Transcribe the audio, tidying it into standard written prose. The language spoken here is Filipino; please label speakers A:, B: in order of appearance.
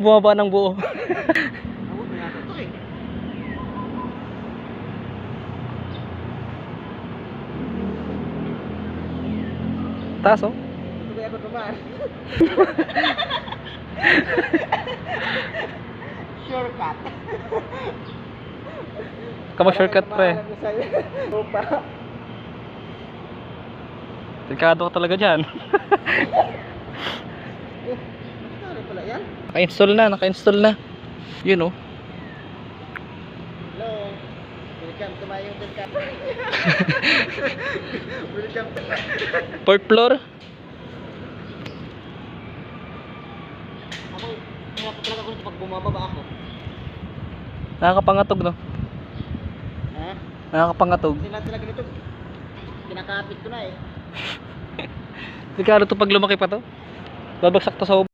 A: Bumaba ng buo.
B: Abot na yata ito eh.
A: Taas oh.
B: Ito kaya ako naman. Shortcut.
A: Kama shortcut pre.
B: Alam ko sa'yo. Opa.
A: Delikado ka talaga dyan.
B: Ano pala yan?
A: Naka-install na. Yun oh.
B: Hello. Welcome to my hotel ka. Welcome to my...
A: 4th floor.
B: Ako, hirap talaga ako nito pag bumababa ako.
A: Nakakapangatog no.
B: Ha?
A: Nakakapangatog.
B: Kasi lahat talaga nito. Kinakapit ko na eh.
A: Delikado to pag lumaki pa to. Babagsak to sa